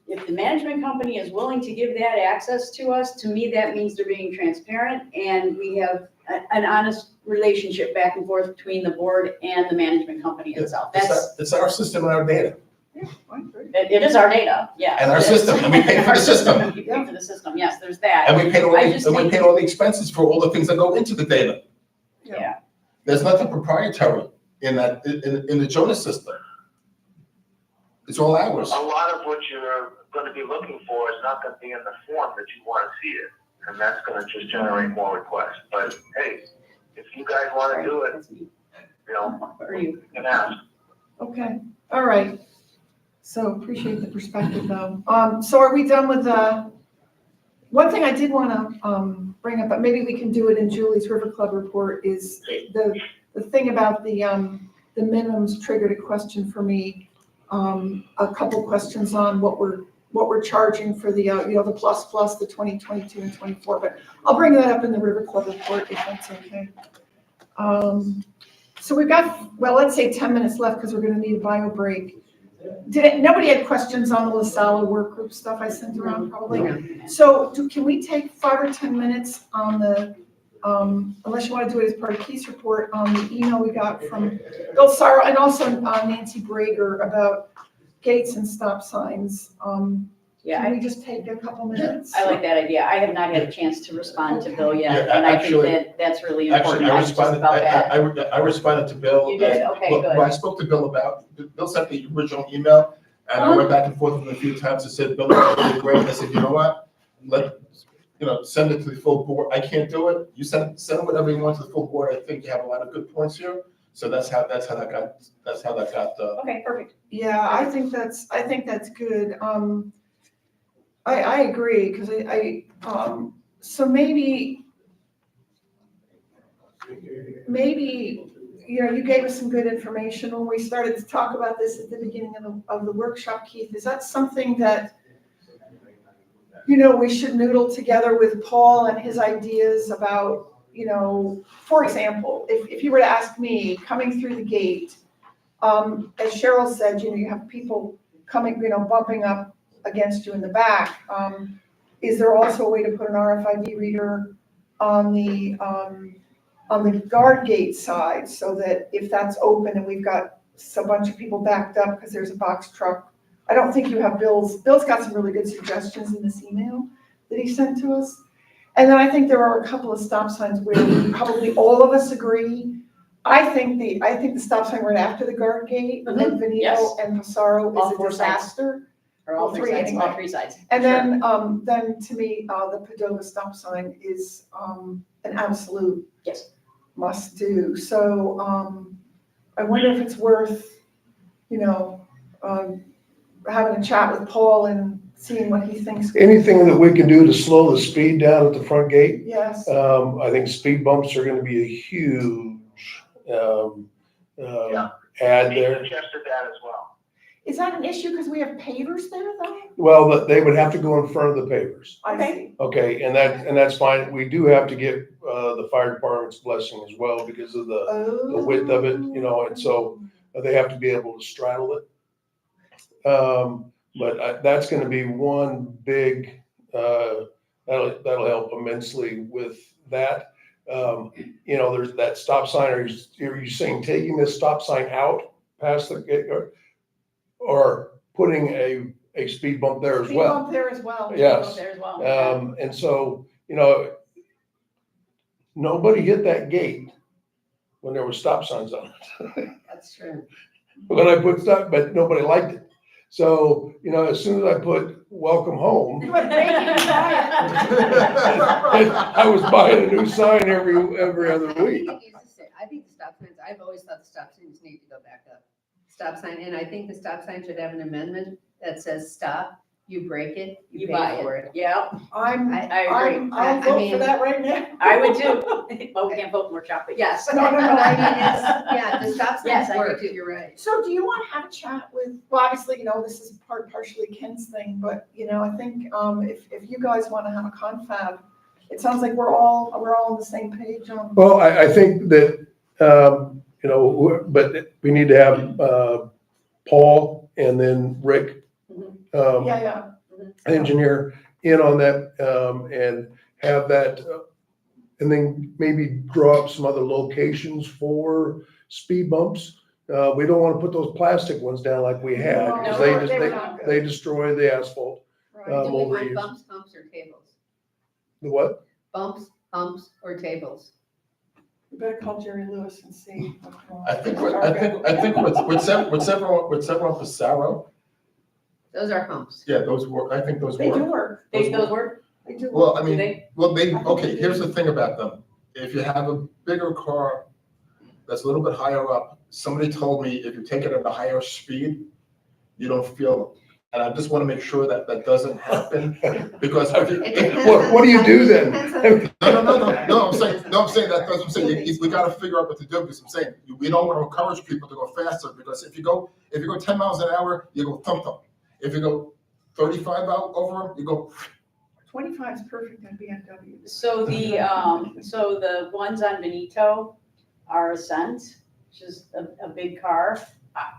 If the management company is willing to give that access to us, to me, that means they're being transparent and we have an honest relationship back and forth between the board and the management company itself. It's our system and our data, Yeah, I agree. It is our data, yeah. and our it is. system, and we pay for the system. We pay for the system, yes, there's that. And we paid all I the, just and we think- paid all the expenses for all the things that go into the data. Yeah, There's nothing proprietary in that, in the Jonas system. It's all ours. A lot of what you're gonna be looking for is not gonna be in the form that you wanna see it, and that's gonna just generate more requests. But hey, if you guys wanna do it, that's me. you know, Or you. you can ask. Okay, all right. So appreciate the perspective though. So are we done with one thing I did wanna, bring up, but maybe we can do it in Julie's River Club report, is the thing about the minimums triggered a question for me. A couple questions on what we're charging for the, the plus, the 2022 and 24, but I'll bring that up in the River Club report if that's okay. So we've got, well, let's say 10 minutes left because we're gonna need a bio break. Nobody had questions on the LaSalle work group stuff I sent around probably? So can we take 5 or 10 minutes on the, unless you want to do it as part of Keith's report, on the email we got from Bill Sarro and also Nancy Brager about gates and stop signs. Yeah, Can we just take a couple minutes? I like that idea. I have not had a chance to respond to Bill yet, Yeah, and I actually- think that's really important. Actually, I just responded, about that. I responded to Bill. You did? Okay, Well, good. I spoke to Bill Bill sent the original email, and I went back and forth with him a few times and said, Bill, it's really great. And I said, you know what? Send it to the full board. I can't do it. You send whatever you want to the full board. I think you have a lot of good points here. So that's how that got. Okay, perfect. Yeah, I think that's good. I agree, because so maybe, you gave us some good information when we started to talk about this at the beginning of the workshop, Keith. Is that something that, we should noodle together with Paul and his ideas about, for example, if you were to ask me, coming through the gate, as Cheryl said, you have people coming, bumping up against you in the back. Is there also a way to put an RFID reader on the guard gate side, so that if that's open and we've got a bunch of people backed up because there's a box truck? I don't think you have Bill's got some really good suggestions in this email that he sent to us. And then I think there are a couple of stop signs where probably all of us agree. I think the stop sign right after the guard gate at Veneto Yes. and Passaro All is a 4 sides. disaster. Or all All 3 three sides, anyway. all 3 sides. And Sure. then to me, the Padova stop sign is an absolute Yes. must do. So I wonder if it's worth, having a chat with Paul and seeing what he thinks. Anything that we can do to slow the speed down at the front gate. Yes. I think speed bumps are gonna be a huge, add He there. suggested that as well. Is that an issue because we have pavers there though? Well, but they would have to go in front of the pavers. I Okay. see. Okay, and that's fine. We do have to get, the fire department's blessing as well because of the width of it, and so they have to be able to straddle it. But that's gonna be one big, that'll help immensely with that. There's that stop sign, are you saying taking this stop sign out past the gate or putting a speed bump there as Speed well? bump there as well. Yes. There as well. And so, nobody hit that gate when there were stop signs on it. That's true. When I put stop, but nobody liked it. So, as soon as I put welcome home, You went making it I was buying a new sign every other week. I think the stop signs, I've always thought the stop signs need to go back up. Stop sign, and I think the stop sign should have an amendment that says stop, you break it, you buy pay for it. Yeah, I I agree. I'll I vote mean- for that right now. I would too. Well, we can't vote in workshop, but yes. No, I mean, the stop Yes, signs I work, agree too. you're right. So do you want to have a chat with, well, obviously, this is partially Ken's thing, but, I think if you guys want to have a confab, it sounds like we're all on the same page on. Well, I think that, you know, but we need to have, Paul and then Rick, Yeah. engineer in on that, and have that, and then maybe draw up some other locations for speed bumps. We don't wanna put those plastic ones down like we had, because No, they they were not good. they destroy the asphalt. Right. Do we want overuse. bumps, humps, or tables? The what? Bumps, humps, or tables? We better call Jerry Lewis and see. I think with several Passaro, Those are humps. yeah, those work, I think those They do work. work, Those work? they do work. Well, I Do mean, they? well, okay, here's the thing about them. If you have a bigger car that's a little bit higher up, somebody told me if you take it at a higher speed, you don't feel them. And I just want to make sure that that doesn't happen, because if you, It depends What do you do then? Depends on- no, I'm saying that, I'm saying, we gotta figure out what to do, because I'm saying, we don't want to encourage people to go faster, because if you go 10 miles an hour, you go thump thump. If you go 35 out over them, you go, 25 is perfect on BMW. So the ones on Benito are Ascent, which is a big car.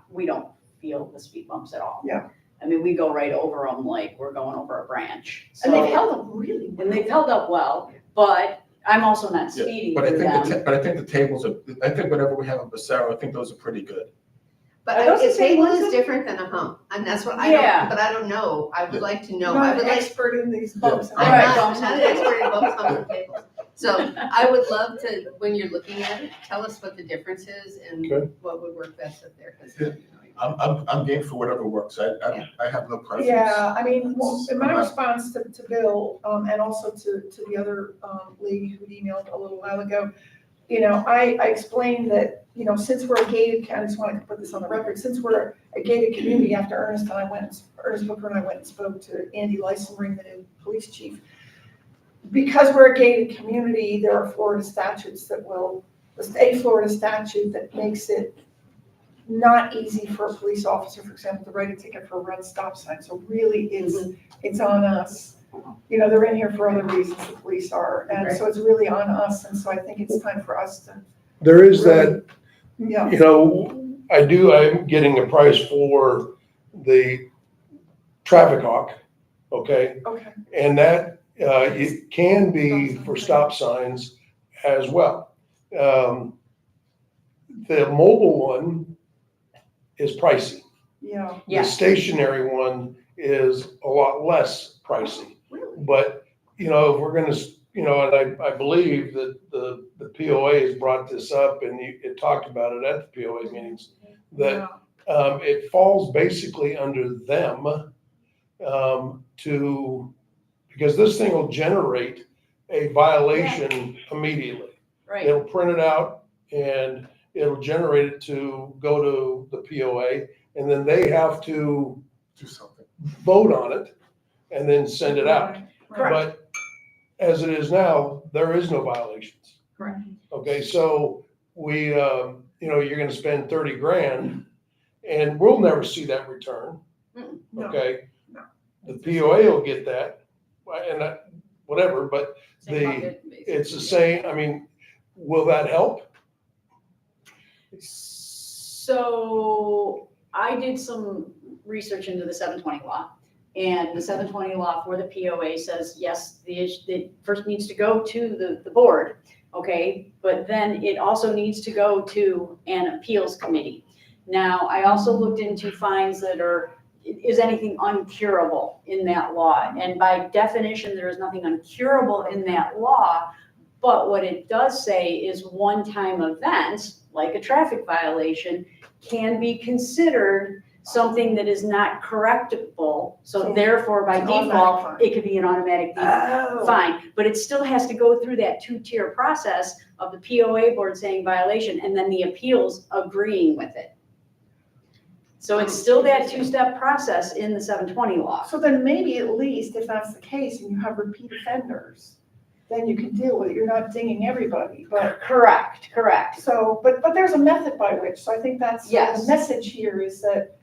We don't feel the speed bumps at all. Yeah. I mean, we go right over them like we're going over a branch. And they've So, held up really well. and they've held up well, but I'm also not yeah. speeding But I through think, them. but I think the tables are, I think whatever we have in Passaro, I think those are pretty good. But Are those the a same table ones is that- different than a hump, and that's what I Yeah. don't, but I don't know. I would like to know. You're I not would an like, expert in these bumps. I'm Right, not, bumps I'm not on an tables. expert in bumps, humps, and tables. So I would love to, when you're looking at it, tell us what the difference is and Okay. what would work best up there. 'Cause, Yeah. I'm game for whatever works. I have no preference. Yeah, I mean, well, in my response to Bill, and also to the other lady who emailed a little while ago, you know, I explained that, you know, since we're a gated, I just wanted to put this on the record, since we're a gated community, after Ernest Booker and I went and spoke to Andy Lysenring, the new police chief, because we're a gated community, there are Florida statutes that will, a Florida statute that makes it not easy for a police officer, for example, to write a ticket for a red stop sign. So really, it's on us. You know, they're in here for other reasons, the police are, and so it's really on us. And so I think it's time for us to, There is that, yeah. you know, I'm getting a price for the traffic hawk, okay? Okay, And that, it can be for stop signs as well. The mobile one is pricey. yeah. The Yeah. stationary one is a lot less pricey. But, you know, if we're gonna, you know, and I believe that the POA has brought this up and it talked about it at the POA meetings, that it falls basically under them because this thing will generate a violation immediately. Right, It'll print it out and it'll generate it to go to the POA, and then they have to Do something. vote on it and then send it out. correct, But as it is now, there is no violations. correct. Okay, so you know, you're gonna spend 30 grand and we'll never see that return, No. okay? No. The POA will get that, and that, whatever, but Same bucket, basically. it's the same, I mean, will that help? So I did some research into the 720 law. And the 720 law for the POA says, yes, it first needs to go to the board, okay? But then it also needs to go to an appeals committee. Now, I also looked into fines that is anything uncurable in that law? And by definition, there is nothing uncurable in that law. But what it does say is one-time events, like a traffic violation, can be considered something that is not correctable. So therefore, by It's an automatic default, fine. it could be an automatic Oh. fine. But it still has to go through that two-tier process of the POA board saying violation and then the appeals agreeing with it. So it's still that two-step process in the 720 law. So then maybe at least if that's the case and you have repeat offenders, then you can deal with it. You're not dinging everybody, but Correct. so, but there's a method by which, so I think that's, Yes. the message here is that,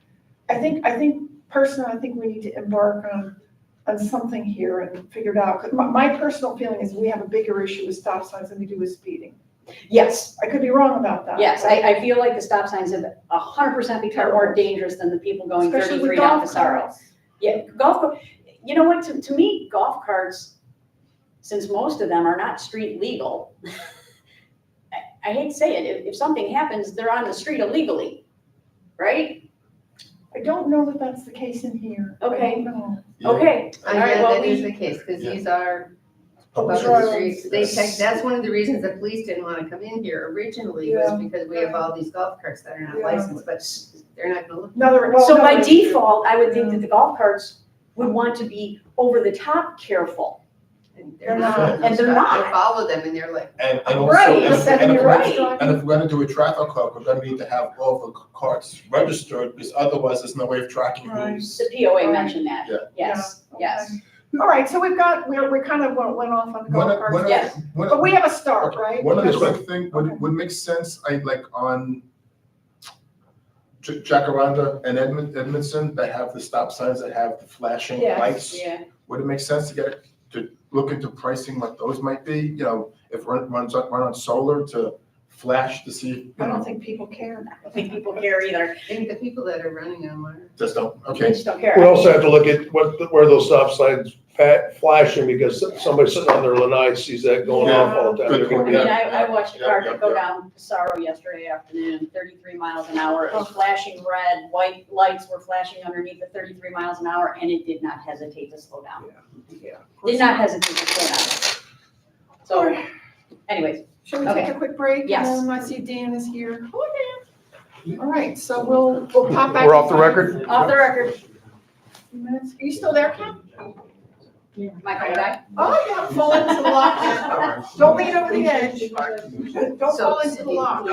I think personally, I think we need to embark on on something here and figure it out. 'Cause my personal feeling is we have a bigger issue with stop signs than we do with speeding. Yes, I could be wrong about that. yes, I feel like the stop signs have 100% become more dangerous than the people going Especially with 33 down golf Passaro. carts. Yeah, you know what, to me, golf carts, since most of them are not street legal, I hate to say it, if something happens, they're on the street illegally, right? I don't know that that's the case in here. I Okay. don't know. Yeah. Okay, all right, Yeah, well, that is we, the case, because Yeah. these are Public Those public are- streets. They check, that's one of the reasons the police didn't want to come in here originally, was Yeah. because we have all these golf carts that are not Yeah. licensed, but they're not gonna look. so by no, default, I would think that the golf carts would want to be over the top careful. And They're not. And they're not. They follow them and they're like, And also, Right, and if- but and if you're we're- right. and if we're gonna do a traffic clerk, we're gonna need to have all the carts registered, because otherwise there's no way of tracking Right. who's. The POA mentioned that, Yeah. yes, Yeah, yes. All right, so we kind of went off on the One golf of- carts. one of- Yes. one of- But we have a start, right? One of the Yes, ma'am. quick thing, Okay. would make sense, like on Jacaranda and Edmondson, that have the stop signs that have the flashing Yes. lights. Yeah, Would it make sense to look into pricing what those might be, if it run on solar to flash to see, I don't think people care. I don't think people care either, I think the people that are running them are. just don't, they okay. just don't care. We also have to look at where those stop signs flashing, because somebody sitting on their lanai sees that going off all the time. Good point, I mean, yeah. I watched a Yeah, car yeah, go yeah. down Passaro yesterday afternoon, 33 miles an hour. It was flashing red, white lights were flashing underneath at 33 miles an hour, and it did not hesitate to slow down. Yeah. Did not hesitate to slow down. So anyways, Shall we take Okay. a quick break? Yes. And then I see Dan is here. All right, so we'll pop back. We're off the record? off the record, Minutes. Are you still there, Ken? my phone died. Oh, yeah, fall into the lock. Don't lean over the edge. Don't fall into the lock.